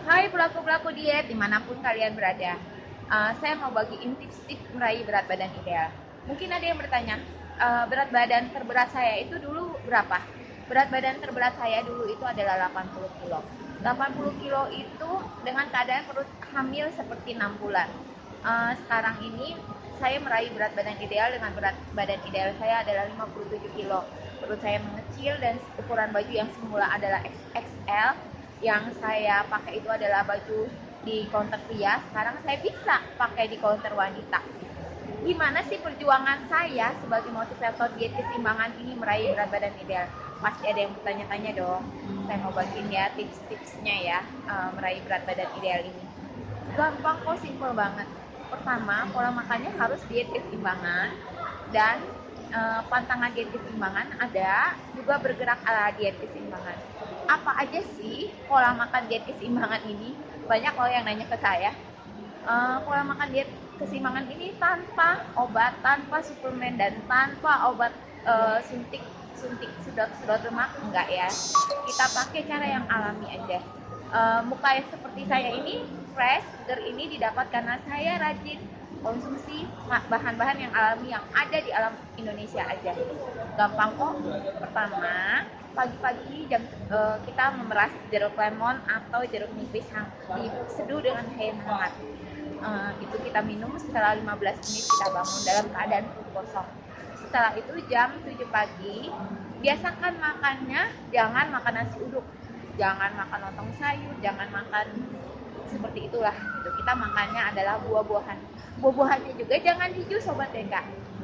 Hai pelaku-pelaku diet dimanapun kalian berada. Saya mau bagiin tips-tips meraih berat badan ideal. Mungkin ada yang bertanya, berat badan terberat saya itu dulu berapa? Berat badan terberat saya dulu itu adalah 80 kilo. 80 kilo itu dengan keadaan perut hamil seperti 6 bulan. Sekarang ini saya meraih berat badan ideal dengan berat badan ideal saya adalah 57 kilo. Perut saya mengecil dan ukuran baju yang semula adalah XXL yang saya pakai itu adalah baju di counter pria, sekarang saya bisa pakai di counter wanita. Gimana sih perjuangan saya sebagai motivator diet keseimbangan ini meraih berat badan ideal? Pasti ada yang bertanya-tanya dong. Saya mau bagiin ya tips-tipsnya ya, meraih berat badan ideal ini. Gampang kok, simple banget. Pertama, pola makannya harus diet keseimbangan dan pantangan diet keseimbangan ada juga bergerak ala diet keseimbangan. Apa aja sih pola makan diet keseimbangan ini? Banyak loh yang nanya ke saya. Pola makan diet keseimbangan ini tanpa obat, tanpa suplemen dan tanpa obat suntik suntik sedot lemak enggak ya. Kita pakai cara yang alami aja. Muka seperti saya ini fresh, seger ini didapat karena saya rajin konsumsi bahan-bahan yang alami yang ada di alam Indonesia aja. Gampang kok. Pertama, pagi-pagi kita memeras jeruk lemon atau jeruk nipis yang diseduh dengan air hangat. Itu kita minum setelah 15 menit kita bangun dalam keadaan perut kosong. Setelah itu jam 7 pagi, biasakan makannya jangan makan nasi uduk, jangan makan lontong sayur, jangan makan seperti itulah gitu. Kita makannya adalah buah-buahan. Buah-buahannya juga jangan hijau sobat DK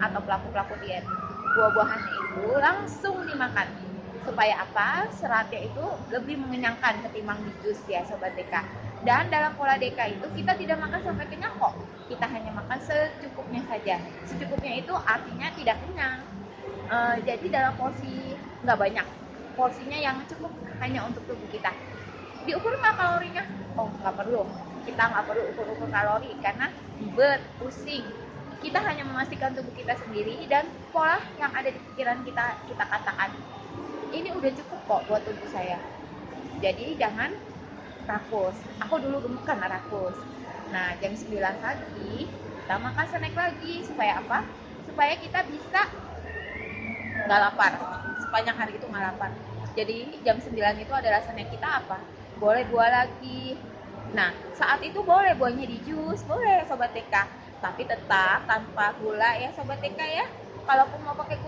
atau pelaku-pelaku diet. Buah-buahannya itu langsung dimakan. Supaya apa? Seratnya itu lebih mengenyangkan ketimbang di jus ya sobat DK. Dan dalam pola DK itu kita tidak makan sampai kenyang kok. Kita hanya makan secukupnya saja. Secukupnya itu artinya tidak kenyang. Jadi dalam porsi nggak banyak. Porsinya yang cukup hanya untuk tubuh kita. Diukur nggak kalorinya? Oh, nggak perlu. Kita nggak perlu ukur-ukur kalori karena ribet, pusing. Kita hanya memastikan tubuh kita sendiri dan pola yang ada di pikiran kita katakan. Ini udah cukup kok buat tubuh saya. Jadi jangan rakus. Aku dulu gemuk karena rakus. Nah, jam 9 pagi kita makan snack lagi supaya apa? Supaya kita bisa nggak lapar. Sepanjang hari itu nggak lapar. Jadi jam 9 itu adalah snack kita apa? Boleh buah lagi. Nah, saat itu boleh buahnya di jus, boleh sobat TK. Tapi tetap tanpa gula ya sobat TK ya. Kalaupun mau pakai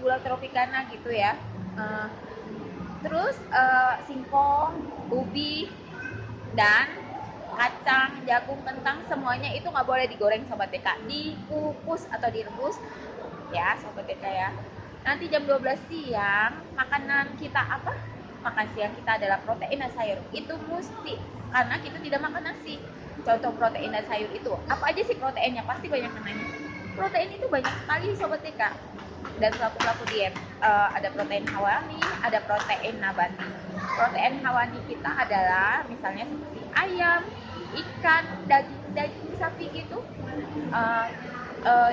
gula tropicana gitu ya. Uh, terus singkong, ubi, dan kacang, jagung, kentang semuanya itu nggak boleh digoreng sobat TK, dikukus atau direbus ya sobat TK ya. Nanti jam 12 siang makanan kita apa? Makan siang kita adalah protein dan sayur. Itu mesti karena kita tidak makan nasi. Contoh protein dan sayur itu apa aja sih proteinnya? Pasti banyak yang nanya. Protein itu banyak sekali sobat TK dan pelaku-pelaku diet. Ada protein hewani, ada protein nabati. Protein hewani kita adalah misalnya seperti ayam, ikan, daging sapi gitu. Uh,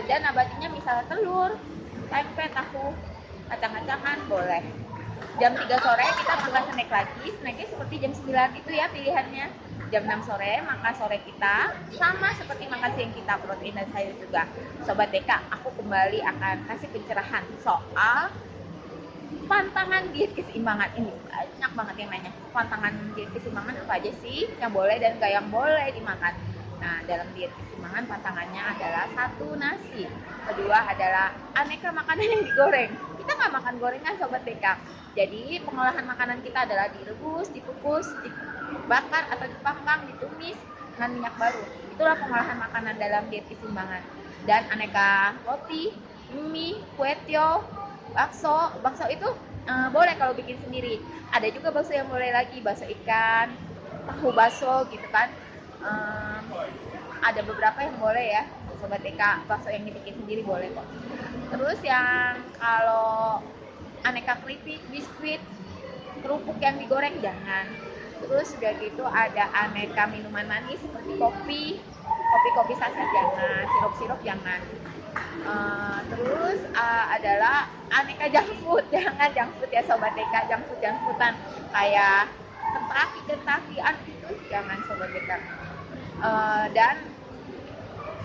dan nabatinya misalnya telur, tempe, tahu, kacang-kacangan boleh. Jam 3 sore kita makan snack lagi. Snacknya seperti jam 9 itu ya pilihannya. Jam 6 sore makan sore kita sama seperti makan siang kita, protein dan sayur juga. Sobat DK, aku kembali akan kasih pencerahan soal pantangan diet keseimbangan ini. Banyak banget yang nanya, pantangan diet keseimbangan apa aja sih yang boleh dan gak yang boleh dimakan. Nah, dalam diet keseimbangan pantangannya adalah satu, nasi. Kedua adalah aneka makanan yang digoreng. Kita nggak makan gorengan sobat TK. Jadi pengolahan makanan kita adalah direbus, dikukus, dibakar atau dipanggang, ditumis dengan minyak baru. Itulah pengolahan makanan dalam diet keseimbangan. Dan aneka roti, mie, kue tiaw, bakso itu boleh kalau bikin sendiri. Ada juga bakso yang boleh lagi, bakso ikan, tahu bakso gitu kan. Ada beberapa yang boleh ya sobat TK, bakso yang dibikin sendiri boleh kok. Terus yang kalau aneka keripik, biskuit, kerupuk yang digoreng jangan. Terus sudah gitu ada aneka minuman manis seperti kopi saset jangan, sirup jangan. Terus adalah aneka junk food, jangan junk food ya sobat TK, junk foodan kayak kentakian itu jangan sobat BK. Dan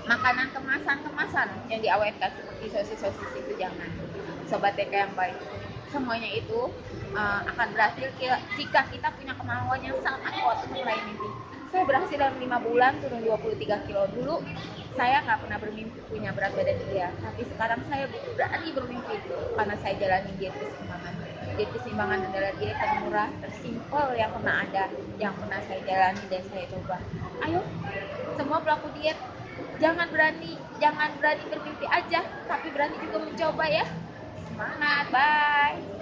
makanan kemasan yang diawetkan seperti sosis-sosis itu jangan. Sobat TK yang baik, semuanya itu akan berhasil jika kita punya kemauan yang sangat kuat untuk meraih mimpi. Saya berhasil dalam 5 bulan turun 23 kilo. Dulu saya nggak pernah bermimpi punya berat badan ideal, tapi sekarang saya berani bermimpi karena saya jalani diet keseimbangan. Diet keseimbangan adalah diet termurah, tersimpel yang pernah ada, yang pernah saya jalani dan saya coba. Ayo, semua pelaku diet, jangan berani bermimpi aja, tapi berani juga mencoba ya. Semangat, bye.